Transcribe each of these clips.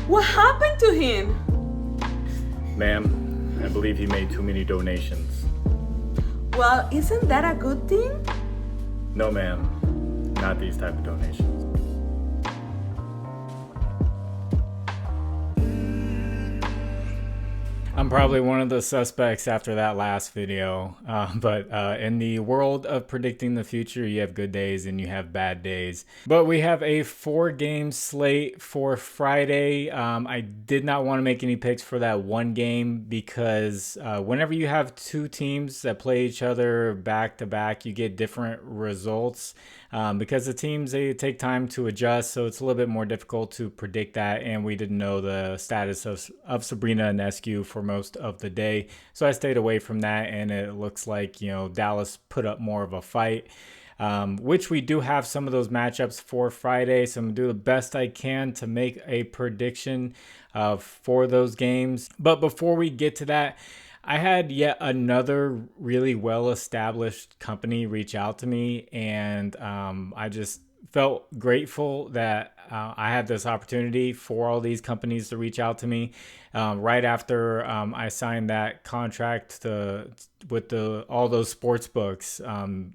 What happened to him? Ma'am, I believe he made too many donations. Well, isn't that a good thing? No, ma'am, not these type of donations. I'm probably one of the suspects after that last video, but in the world of predicting the future, you have good days and you have bad days. But we have a 4-game slate for Friday. I did not want to make any picks for that one game because whenever you have two teams that play each other back to back, you get different results. Because the teams, they take time to adjust, so it's a little bit more difficult to predict that, and we didn't know the status of Sabrina Ionescu for most of the day, so I stayed away from that, and it looks like, you know, Dallas put up more of a fight, which we do have some of those matchups for Friday, so I'm going to do the best I can to make a prediction for those games. But before we get to that, I had yet another really well-established company reach out to me, and I just felt grateful that I had this opportunity for all these companies to reach out to me right after I signed that contract with all those sports books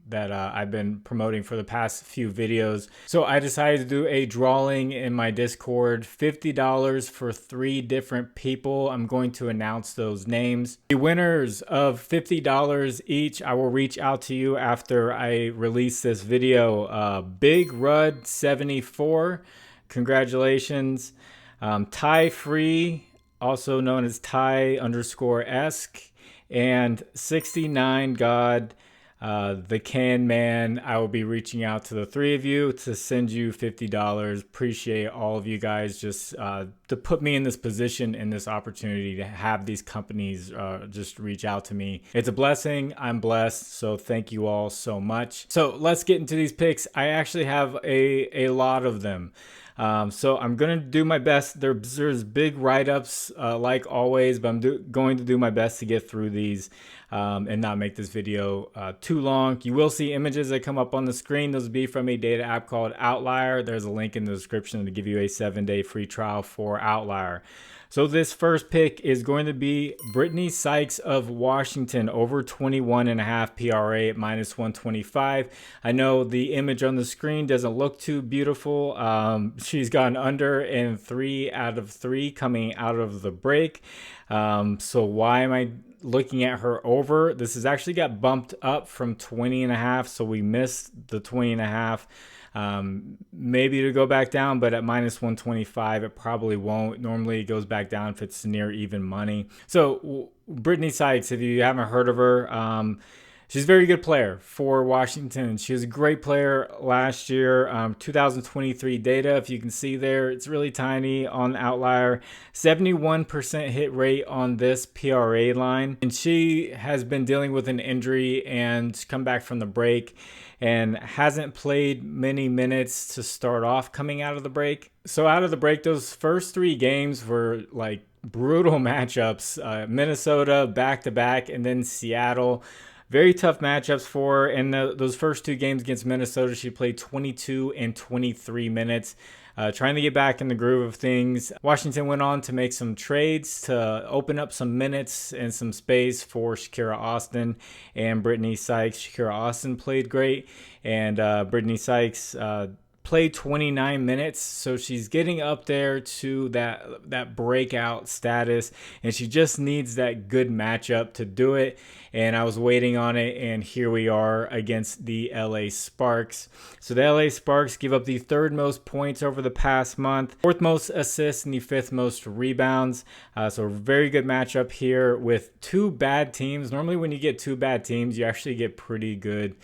that I've been promoting for the past few videos. So I decided to do a drawing in my Discord, $50 for 3 different people. I'm going to announce those names. The winners of $50 each, I will reach out to you after I release this video. Big Rud 74, congratulations. Ty Free, also known as Ty_esque, and 69 God, the Can Man. I will be reaching out to the 3 of you to send you $50. Appreciate all of you guys just to put me in this position and this opportunity to have these companies just reach out to me. It's a blessing. I'm blessed. So thank you all so much. So let's get into these picks. I actually have a lot of them. So I'm going to do my best. There's big write-ups like always, but I'm going to do my best to get through these and not make this video too long. You will see images that come up on the screen. Those will be from a data app called Outlier. There's a link in the description to give you a 7-day free trial for Outlier. So this first pick is going to be Britney Sykes of Washington, over 21.5 PRA at -125. I know the image on the screen doesn't look too beautiful. She's gone under in 3 out of 3 coming out of the break. So why am I looking at her over? This has actually got bumped up from 20.5, so we missed the 20.5. Maybe to go back down, but at -125 it probably won't. Normally it goes back down if it's near even money. So Britney Sykes, if you haven't heard of her, she's a very good player for Washington. She was a great player last year. 2023 data, if you can see there, it's really tiny on Outlier. 71% hit rate on this PRA line. And she has been dealing with an injury and come back from the break and hasn't played many minutes to start off coming out of the break. So out of the break, those first 3 games were like brutal matchups. Minnesota back-to-back, and then Seattle. Very tough matchups for her. And those first 2 games against Minnesota, she played 22 and 23 minutes. Trying to get back in the groove of things. Washington went on to make some trades to open up some minutes and some space for Shakira Austin and Britney Sykes. Shakira Austin played great, and Britney Sykes played 29 minutes, so she's getting up there to that breakout status, and she just needs that good matchup to do it. And I was waiting on it, and here we are against the LA Sparks. So the LA Sparks give up the 3rd most points over the past month, 4th most assists, and the 5th most rebounds. So a very good matchup here with 2 bad teams. Normally when you get 2 bad teams, you actually get pretty good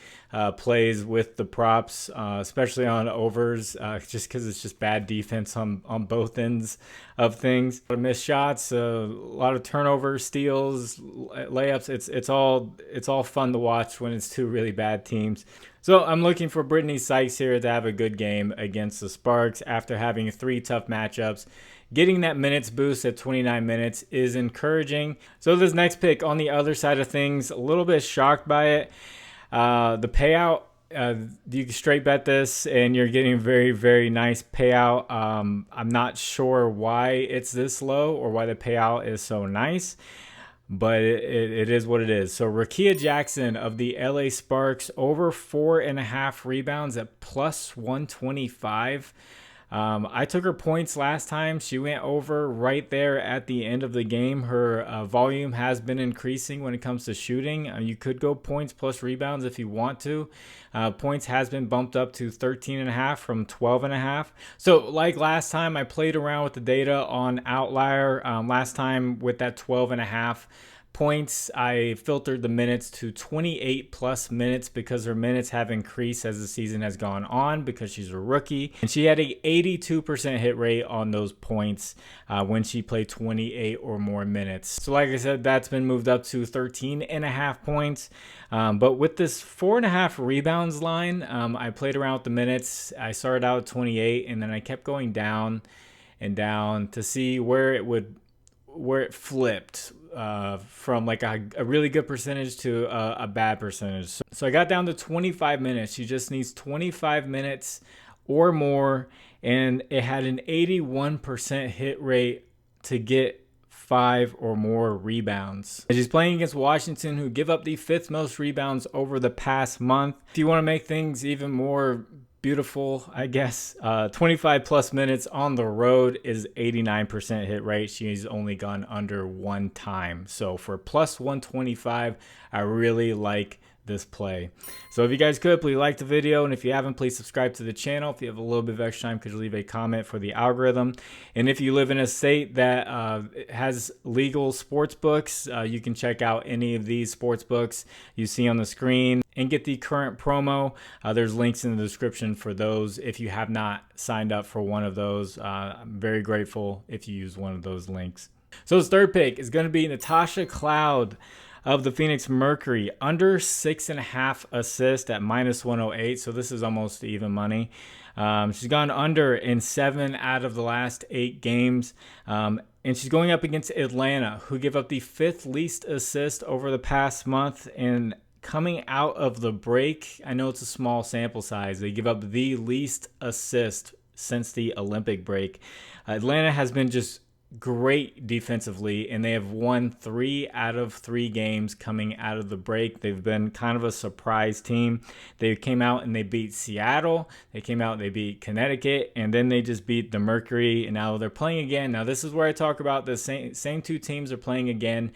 plays with the props, especially on overs, just because it's just bad defense on both ends of things. A lot of missed shots, a lot of turnovers, steals, layups. It's all fun to watch when it's 2 really bad teams. So I'm looking for Britney Sykes here to have a good game against the Sparks after having 3 tough matchups. Getting that minutes boost at 29 minutes is encouraging. So this next pick on the other side of things, a little bit shocked by it. The payout You can straight bet this and you're getting a very, very nice payout. I'm not sure why it's this low or why the payout is so nice, but it is what it is. So Riquna Jackson of the LA Sparks over 4.5 rebounds at plus 125. I took her points last time. She went over right there at the end of the game. Her volume has been increasing when it comes to shooting. You could go points plus rebounds if you want to. Points has been bumped up to 13.5 from 12.5. So like last time, I played around with the data on Outlier. Last time with that 12.5 points, I filtered the minutes to 28 plus minutes because her minutes have increased as the season has gone on because she's a rookie, and she had a 82% hit rate on those points when she played 28 or more minutes. So like I said, that's been moved up to 13.5 points. But with this 4.5 rebounds line, I played around with the minutes. I started out at 28 and then I kept going down and down to see where it flipped from like a really good percentage to a bad percentage. So I got down to 25 minutes. She just needs 25 minutes or more, and it had an 81% hit rate to get 5 or more rebounds. She's playing against Washington, who give up the 5th most rebounds over the past month. If you want to make things even more beautiful, I guess, 25 plus minutes on the road is 89% hit rate. She's only gone under one time. So for plus 125, I really like this play. So if you guys could, please like the video, and if you haven't, please subscribe to the channel. If you have a little bit of extra time, could you leave a comment for the algorithm? And if you live in a state that has legal sports books, you can check out any of these sports books you see on the screen and get the current promo. There's links in the description for those if you have not signed up for one of those. I'm very grateful if you use one of those links. So his third pick is going to be Natasha Cloud of the Phoenix Mercury, under 6.5 assists at minus 108. So this is almost even money. She's gone under in 7 out of the last 8 games. And she's going up against Atlanta, who give up the 5th least assist over the past month. And coming out of the break, I know it's a small sample size, they give up the least assist since the Olympic break. Atlanta has been just great defensively, and they have won 3 out of 3 games coming out of the break. They've been kind of a surprise team. They came out and they beat Seattle. They came out and they beat Connecticut, and then they just beat the Mercury, and now they're playing again. Now this is where I talk about the same 2 teams are playing again.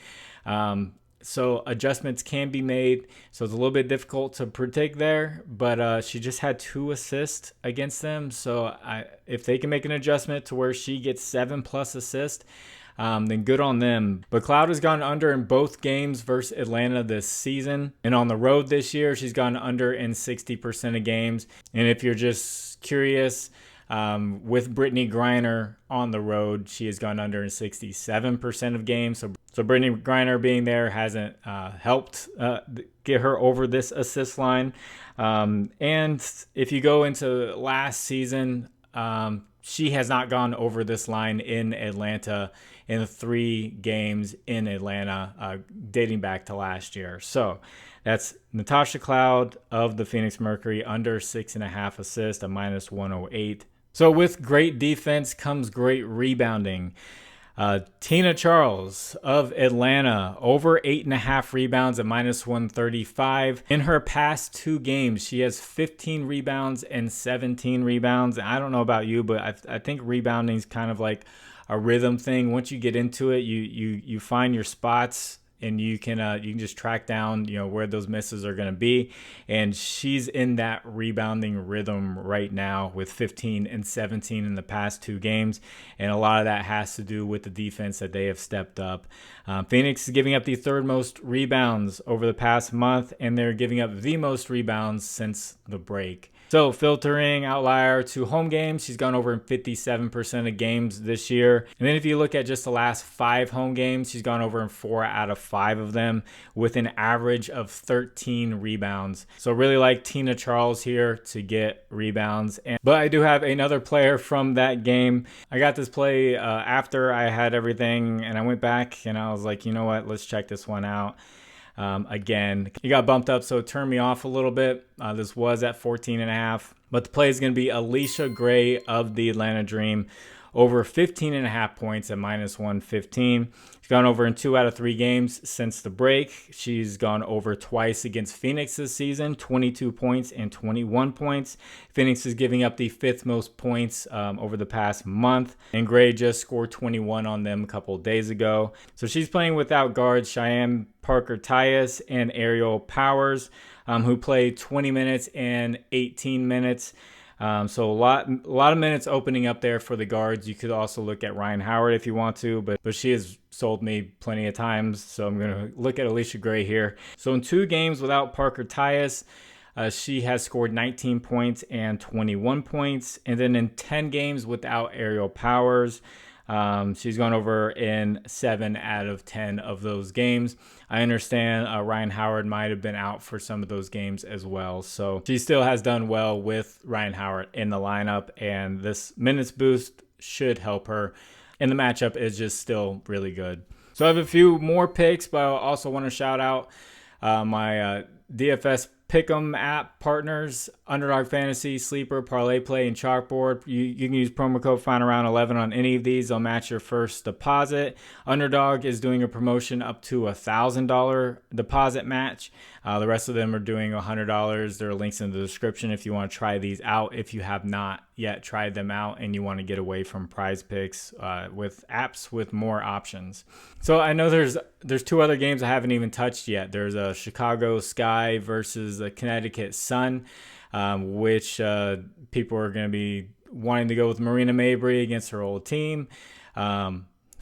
So adjustments can be made. So it's a little bit difficult to predict there, but she just had 2 assists against them. So if they can make an adjustment to where she gets 7 plus assists, then good on them. But Cloud has gone under in both games versus Atlanta this season. And on the road this year, she's gone under in 60% of games. And if you're just curious, with Britney Griner on the road, she has gone under in 67% of games. So Britney Griner being there hasn't helped get her over this assist line. And if you go into last season, she has not gone over this line in Atlanta in 3 games in Atlanta, dating back to last year. So that's Natasha Cloud of the Phoenix Mercury, under 6.5 assists, a minus 108. So with great defense comes great rebounding. Tina Charles of Atlanta, over 8.5 rebounds at minus 135. In her past 2 games, she has 15 rebounds and 17 rebounds. I don't know about you, but I think rebounding is kind of like a rhythm thing. Once you get into it, you find your spots, and you can just track down, where those misses are going to be. And she's in that rebounding rhythm right now with 15 and 17 in the past 2 games. And a lot of that has to do with the defense that they have stepped up. Phoenix is giving up the 3rd most rebounds over the past month, and they're giving up the most rebounds since the break. So filtering outlier to home games, she's gone over in 57% of games this year. And then if you look at just the last 5 home games, she's gone over in 4 out of 5 of them with an average of 13 rebounds. So really like Tina Charles here to get rebounds. But I do have another player from that game. I got this play after I had everything, and I went back and I was like, you know what, let's check this one out. Again, he got bumped up, so it turned me off a little bit. This was at 14.5, but the play is going to be Alicia Gray of the Atlanta Dream over 15.5 points at -115. She's gone over in 2 out of 3 games since the break. She's gone over twice against Phoenix this season, 22 points and 21 points. Phoenix is giving up the 5th most points over the past month, and Gray just scored 21 on them a couple of days ago. So she's playing without guards Cheyenne Parker-Tyus and Aerial Powers, who played 20 minutes and 18 minutes. So a lot of minutes opening up there for the guards. You could also look at Ryan Howard if you want to, but she has sold me plenty of times, so I'm going to look at Alicia Gray here. So in 2 games without Parker-Tyus, she has scored 19 points and 21 points. And then in 10 games without Aerial Powers, she's gone over in 7 out of 10 of those games. I understand Ryan Howard might have been out for some of those games as well. So she still has done well with Ryan Howard in the lineup, and this minutes boost should help her. And the matchup is just still really good. So I have a few more picks, but I also want to shout out my DFS Pick'em app partners, Underdog Fantasy, Sleeper, ParlayPlay, and ChalkBoard. You can use promo code FINDAROUND11 on any of these. They'll match your first deposit. Underdog is doing a promotion up to $1,000 deposit match. The rest of them are doing $100. There are links in the description if you want to try these out. If you have not yet tried them out and you want to get away from Prizepicks with apps with more options. So I know there's 2 other games I haven't even touched yet. There's a Chicago Sky versus the Connecticut Sun, which people are going to be wanting to go with Marina Mabrey against her old team.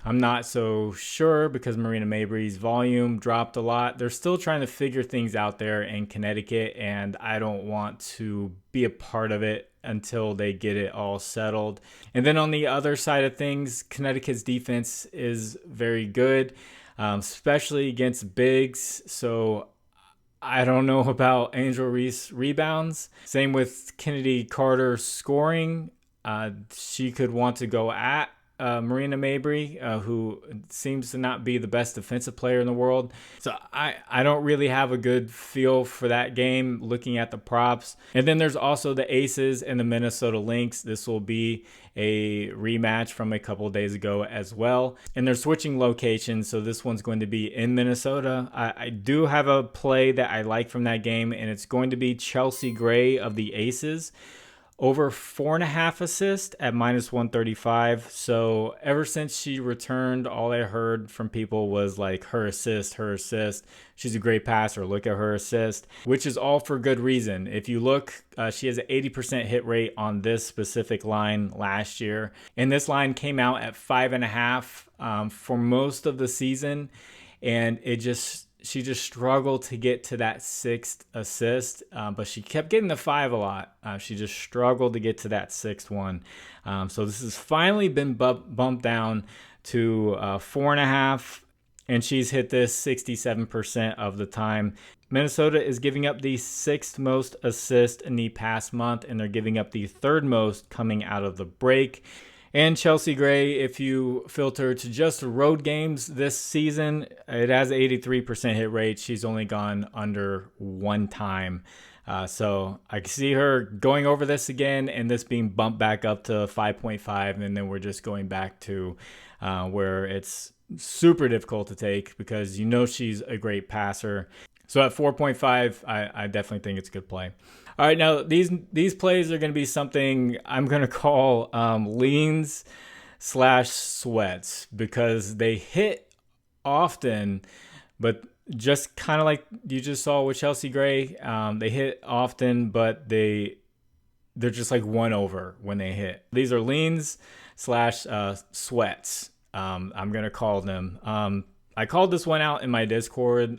I'm not so sure because Marina Mabrey's volume dropped a lot. They're still trying to figure things out there in Connecticut, and I don't want to be a part of it until they get it all settled. And then on the other side of things, Connecticut's defense is very good, especially against bigs. So I don't know about Angel Reese rebounds. Same with Kennedy Carter scoring. She could want to go at Marina Mabrey, who seems to not be the best defensive player in the world. So I don't really have a good feel for that game looking at the props. And then there's also the Aces and the Minnesota Lynx. This will be a rematch from a couple of days ago as well. And they're switching locations, so this one's going to be in Minnesota. I do have a play that I like from that game, and it's going to be Chelsea Gray of the Aces over 4.5 assists at -135. So ever since she returned, all I heard from people was like her assist. She's a great passer. Look at her assist, which is all for good reason. If you look, she has an 80% hit rate on this specific line last year. And this line came out at 5.5 for most of the season. And she just struggled to get to that 6th assist, but she kept getting the 5 a lot. She just struggled to get to that 6th one. So this has finally been bumped down to 4.5, and she's hit this 67% of the time. Minnesota is giving up the 6th most assists in the past month, and they're giving up the 3rd most coming out of the break. And Chelsea Gray, if you filter to just road games this season, it has an 83% hit rate. She's only gone under 1 time. So I can see her going over this again and this being bumped back up to 5.5. And then we're just going back to where it's super difficult to take because you know she's a great passer. So at 4.5, I definitely think it's a good play. All right, now these plays are going to be something I'm going to call leans/sweats because they hit often, but just kind of like you just saw with Chelsea Gray, they hit often, but they're just like 1 over when they hit. These are leans/sweats. I'm going to call them. I called this one out in my Discord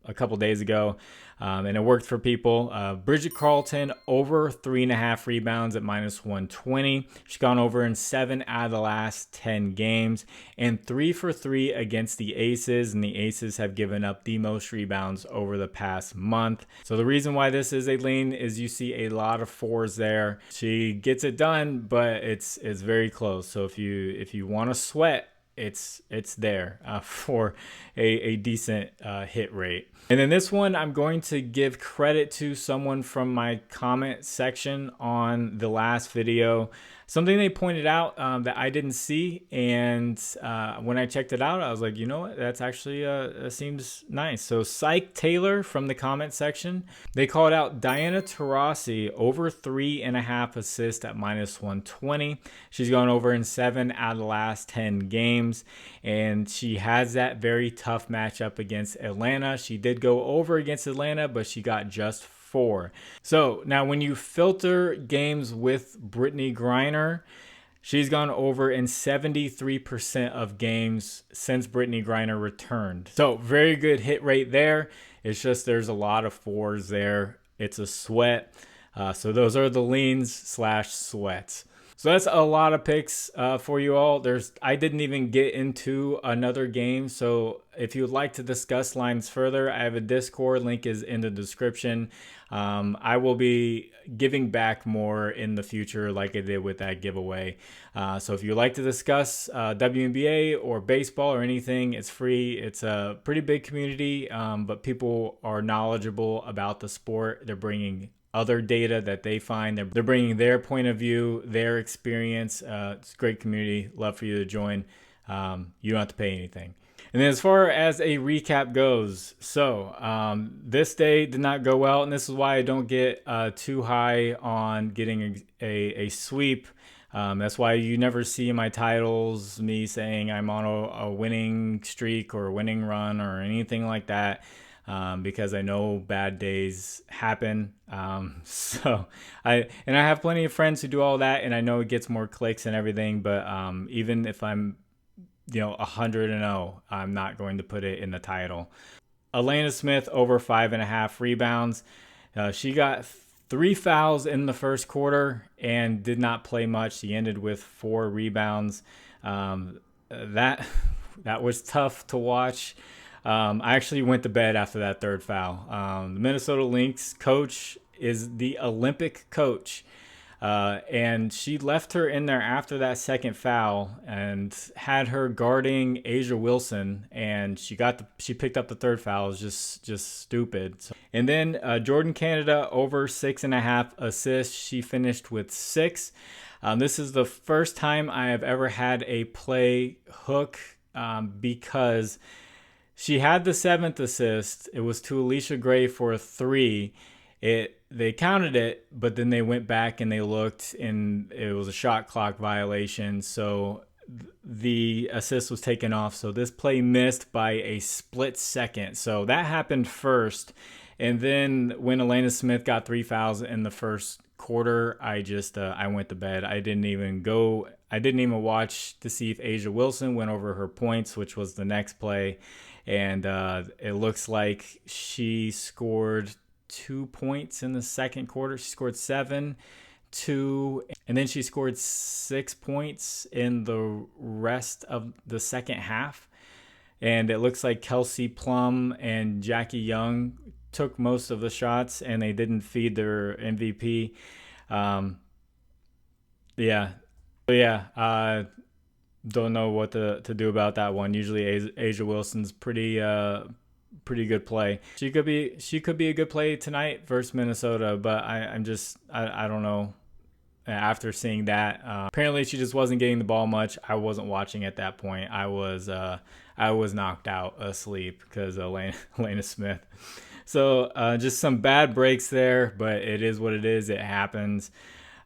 a couple days ago, and it worked for people. Bridget Carleton over 3.5 rebounds at -120. She's gone over in 7 out of the last 10 games and 3 for 3 against the Aces, and the Aces have given up the most rebounds over the past month. So the reason why this is a lean is you see a lot of 4s there. She gets it done, but it's very close. So if you want to sweat it's there for a decent hit rate. And then this one, I'm going to give credit to someone from my comment section on the last video. Something they pointed out that I didn't see, and when I checked it out, I was like, you know what, that's actually seems nice. So Psych Taylor from the comment section, they called out Diana Taurasi over 3.5 assists at -120. She's gone over in 7 out of the last 10 games, and she has that very tough matchup against Atlanta. She did go over against Atlanta, but she got just 4. So now when you filter games with Britney Griner, she's gone over in 73% of games since Britney Griner returned. So very good hit rate there. It's just there's a lot of 4s there. It's a sweat. So those are the leans/sweats. So that's a lot of picks for you all. I didn't even get into another game. So if you would like to discuss lines further, I have a Discord. Link is in the description. I will be giving back more in the future like I did with that giveaway. So if you'd like to discuss WNBA or baseball or anything, it's free. It's a pretty big community, but people are knowledgeable about the sport. They're bringing other data that they find. They're bringing their point of view, their experience. It's a great community. Love for you to join. You don't have to pay anything. And then as far as a recap goes, so this day did not go well, and this is why I don't get too high on getting a sweep. That's why you never see in my titles me saying I'm on a winning streak or a winning run or anything like that. Because I know bad days happen. So I have plenty of friends who do all that, and I know it gets more clicks and everything, but even if I'm 100-0, I'm not going to put it in the title. Elena Smith over 5.5 rebounds. She got 3 fouls in the first quarter and did not play much. She ended with 4 rebounds. That was tough to watch. I actually went to bed after that 3rd foul. The Minnesota Lynx coach is the Olympic coach, and she left her in there after that 2nd foul and had her guarding Asia Wilson, and she picked up the 3rd foul. It was just stupid. And then Jordan Canada over 6.5 assists. She finished with 6. This is the first time I have ever had a play hook because she had the 7th assist. It was to Alicia Gray for a 3. They counted it, but then they went back and they looked, and it was a shot clock violation. So the assist was taken off. So this play missed by a split second. So that happened first. And then when Elena Smith got 3 fouls in the first quarter, I went to bed. I didn't even watch to see if Asia Wilson went over her points, which was the next play. And it looks like she scored 2 points in the second quarter. She scored 7, 2, and then she scored 6 points in the rest of the second half. And it looks like Kelsey Plum and Jackie Young took most of the shots, and they didn't feed their MVP. Don't know what to do about that one. Usually Asia Wilson's pretty good play. She could be a good play tonight versus Minnesota, but I don't know. After seeing that, apparently she just wasn't getting the ball much. I wasn't watching at that point. I was knocked out asleep because of Elena Smith. So just some bad breaks there, but it is what it is. It happens.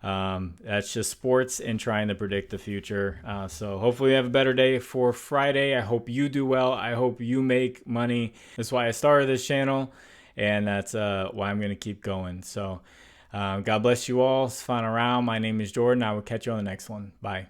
That's just sports and trying to predict the future. So hopefully you have a better day for Friday. I hope you do well. I hope you make money. That's why I started this channel, and that's why I'm going to keep going. So God bless you all. It's fun around. My name is Jordan. I will catch you on the next one. Bye.